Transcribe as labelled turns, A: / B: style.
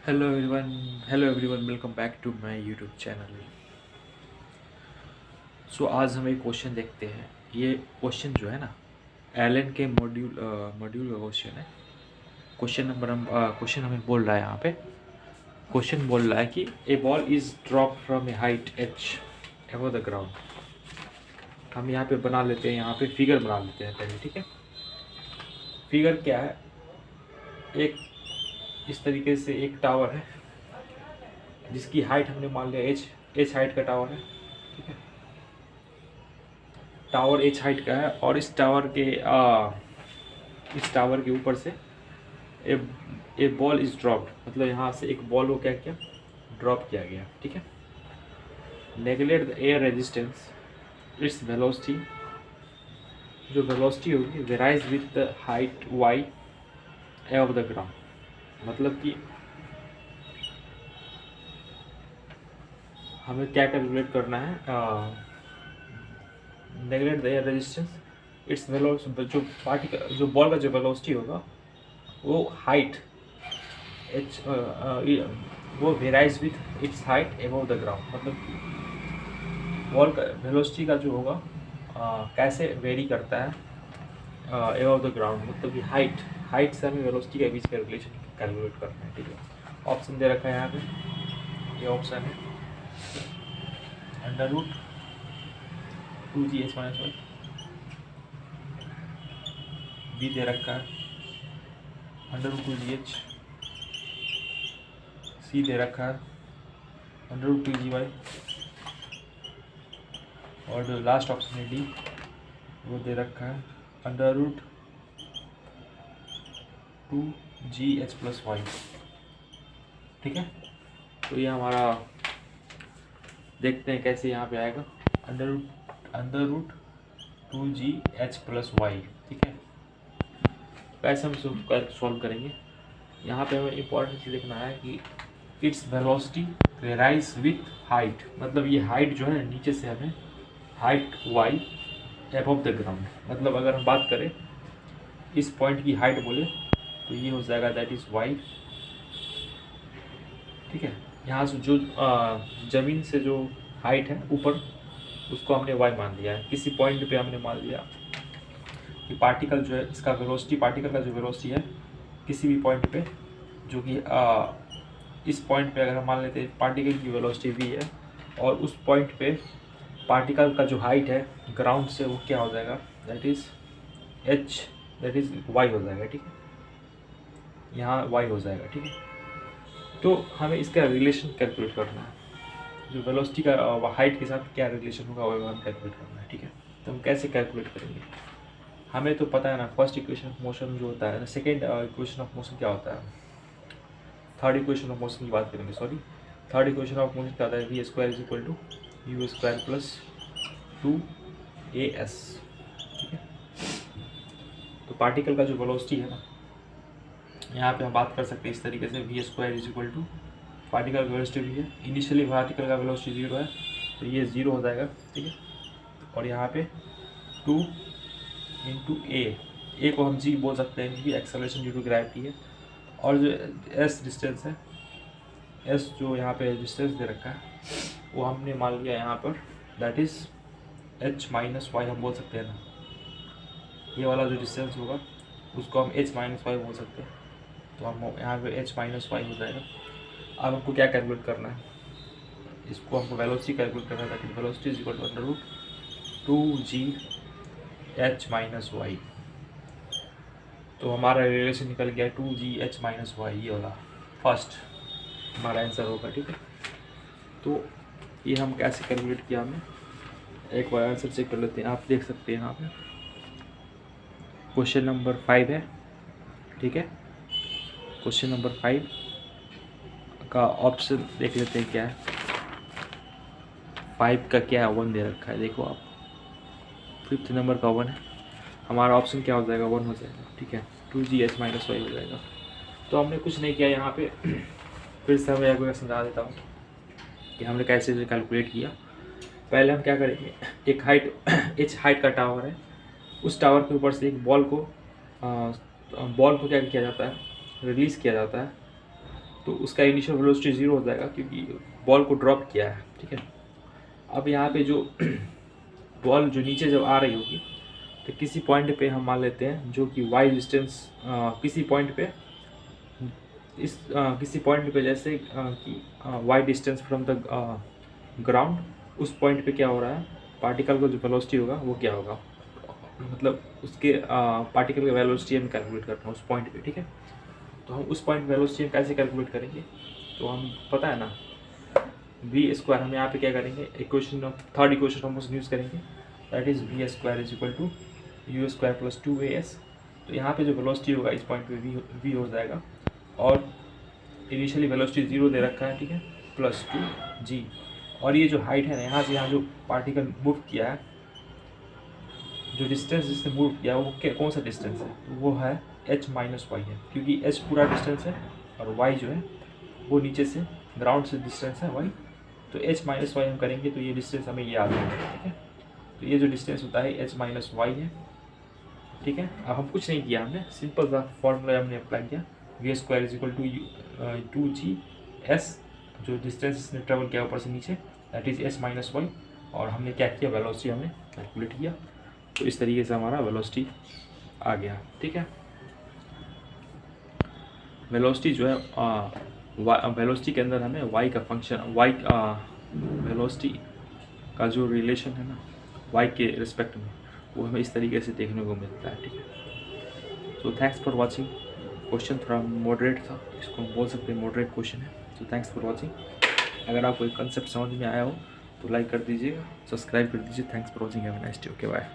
A: Hello everyone, welcome back to my YouTube channel. आज हम एक क्वेश्चन देखते हैं। ये क्वेश्चन जो है ना, एलन के मॉड्यूल का क्वेश्चन है। क्वेश्चन हमें बोल रहा है यहाँ पे। क्वेश्चन बोल रहा है कि a ball is drop from a height h above the ground. हम यहाँ पे बना लेते हैं, यहाँ पे फिगर बना लेते हैं पहले, ठीक है। फिगर क्या है? एक इस तरीके से एक टावर है जिसकी हाइट हमने मान लिया एच हाइट का टावर है, ठीक है। टावर एच हाइट का है और इस टावर के ऊपर से ए बॉल इज ड्रॉप्ड, मतलब यहाँ से एक बॉल को क्या किया, ड्रॉप किया गया, ठीक है। Neglect the air resistance, its velocity, जो वेलोसिटी होगी varies with the height y above the ground. मतलब कि हमें क्या कैलकुलेट करना है, neglect the air resistance, its जो बॉल का जो वेलोसिटी होगा वो हाइट एच वो varies with its height above the ground. मतलब बॉल का वेलोसिटी का जो होगा कैसे वेरी करता है एबव द ग्राउंड, मतलब कि हाइट से हमें वेलोसिटी के बीच का रिलेशन कैलकुलेट करना है, ठीक है। ऑप्शन दे रखा है यहाँ पे, ये ऑप्शन है अंडर रूट 2g(h-1) बी दे रखा है अंडर रूट 2gh, सी दे रखा है अंडर रूट 2gy और जो लास्ट ऑप्शन है डी वो दे रखा है अंडर रूट 2gh+y, ठीक है। तो ये हमारा देखते हैं कैसे यहाँ पे आएगा, अंडर रूट 2gh+y, ठीक है। कैसे हम सॉल्व करेंगे, यहाँ पे हमें इम्पोर्टेंट चीज़ लिखना है कि its velocity varies with height, मतलब ये हाइट जो है नीचे से हमें height y above the ground, मतलब अगर हम बात करें इस पॉइंट की हाइट बोले तो ये हो जाएगा दैट इज़ y, ठीक है। यहाँ से जो ज़मीन से जो हाइट है ऊपर उसको हमने y मान लिया है। किसी पॉइंट पे हमने मान लिया कि पार्टिकल जो है इसका वेलोसिटी, पार्टिकल का जो वेलोसिटी है किसी भी पॉइंट पे, जो कि इस पॉइंट पे अगर हम मान लेते हैं पार्टिकल की वेलोसिटी v है और उस पॉइंट पे पार्टिकल का जो हाइट है ग्राउंड से वो क्या हो जाएगा, दैट इज़ y हो जाएगा, ठीक है। यहाँ y हो जाएगा, ठीक है। तो हमें इसका रिलेशन कैलकुलेट करना है, जो वेलोसिटी का हाइट के साथ क्या रिलेशन होगा वो हमें कैलकुलेट करना है, ठीक है। तो हम कैसे कैलकुलेट करेंगे, हमें तो पता है ना, फर्स्ट इक्वेशन ऑफ मोशन जो होता है, सेकेंड इक्वेशन ऑफ मोशन क्या होता है, थर्ड इक्वेशन ऑफ मोशन की बात करेंगे, थर्ड इक्वेशन ऑफ मोशन क्या होता है, v² = u² + 2as, ठीक है। तो पार्टिकल का जो वेलोसिटी है ना, यहाँ पे हम बात कर सकते हैं इस तरीके से, v² = पार्टिकल का वेलोसिटी भी है, इनिशियली पार्टिकल का वेलोसिटी 0 है तो ये 0 हो जाएगा, ठीक है। और यहाँ पे 2 × a को हम g बोल सकते हैं क्योंकि एक्सेलरेशन ड्यू टू ग्रेविटी है, और जो s डिस्टेंस है, s जो यहाँ पे डिस्टेंस दे रखा है वो हमने मान लिया यहाँ पर, दैट इज़ h-y हम बोल सकते हैं ना, ये वाला जो डिस्टेंस होगा उसको हम h-y बोल सकते हैं। तो हम यहाँ पे h-y हो जाएगा। अब हमको क्या कैलकुलेट करना है, इसको हमको वेलोसिटी कैलकुलेट करना है, ताकि velocity is equal to under root 2gh-y। तो हमारा रिलेशन निकल गया 2gh-y, ये वाला फर्स्ट हमारा आंसर होगा, ठीक है। तो ये हम कैसे कैलकुलेट किया हमने, एक बार आंसर चेक कर लेते हैं। आप देख सकते हैं यहाँ पे क्वेश्चन नंबर 5 है, ठीक है। क्वेश्चन नंबर 5 का ऑप्शन देख लेते हैं क्या है। 5 का क्या है, 1 दे रखा है, देखो आप, 5th नंबर का 1 है, हमारा ऑप्शन क्या हो जाएगा, 1 हो जाएगा, ठीक है। 2gh-y हो जाएगा। तो हमने कुछ नहीं किया यहाँ पे, फिर से मैं एक बार समझा देता हूँ कि हमने कैसे कैलकुलेट किया। पहले हम क्या करेंगे, एक h हाइट का टावर है, उस टावर के ऊपर से एक बॉल को क्या किया जाता है, रिलीज़ किया जाता है तो उसका इनिशियल वेलोसिटी 0 हो जाएगा क्योंकि बॉल को ड्रॉप किया है, ठीक है। अब यहाँ पे जो बॉल जो नीचे जब आ रही होगी तो किसी पॉइंट पे हम मान लेते हैं जो कि y डिस्टेंस किसी पॉइंट पे किसी पॉइंट पे जैसे कि y distance from the ground, उस पॉइंट पे क्या हो रहा है, पार्टिकल का जो वेलोसिटी होगा वो क्या होगा, मतलब उसके पार्टिकल का वेलोसिटी हम कैलकुलेट करते हैं उस पॉइंट पे, ठीक है। तो हम उस पॉइंट वेलोसिटी हम कैसे कैलकुलेट करेंगे, तो हम पता है ना v² हम यहाँ पे क्या करेंगे, इक्वेशन थर्ड इक्वेशन हम यूज़ करेंगे, that is v² is equal to u² plus 2as। तो यहाँ पे जो वेलोसिटी होगा इस पॉइंट पे v हो जाएगा, और इनिशियली वेलोसिटी 0 दे रखा है, ठीक है, प्लस 2g। और ये जो हाइट है ना, यहाँ से यहाँ जो पार्टिकल मूव किया है, जो डिस्टेंस जिसने मूव किया वो कौन सा डिस्टेंस है, तो वो है h माइनस वाई है, क्योंकि h पूरा डिस्टेंस है और y जो है वो नीचे से ग्राउंड से डिस्टेंस है y। तो h माइनस वाई हम करेंगे तो ये डिस्टेंस हमें याद होगा, ठीक है। तो ये जो डिस्टेंस होता है h माइनस वाई है, ठीक है। अब हम कुछ नहीं किया, हमने सिंपल सा फॉर्मूला हमने अप्लाई किया, v² is equal to 2g/s, जो डिस्टेंस इसने ट्रेवल किया ऊपर से नीचे, that is h minus y, और हमने क्या किया, वेलोसिटी हमने कैलकुलेट किया। तो इस तरीके से हमारा वेलोसिटी आ गया, ठीक है। वेलोसिटी जो है वेलोसिटी के अंदर हमें y का फंक्शन वेलोसिटी का जो रिलेशन है ना y के रिस्पेक्ट में, वो हमें इस तरीके से देखने को मिलता है, ठीक है। So thanks for watching. Question थोड़ा मॉडरेट था, इसको हम बोल सकते हैं मॉडरेट क्वेश्चन है। So thanks for watching. अगर आपको एक कंसेप्ट समझ में आया हो तो लाइक कर दीजिएगा, सब्सक्राइब कर दीजिए। Thanks for watching, have a nice day, okay bye.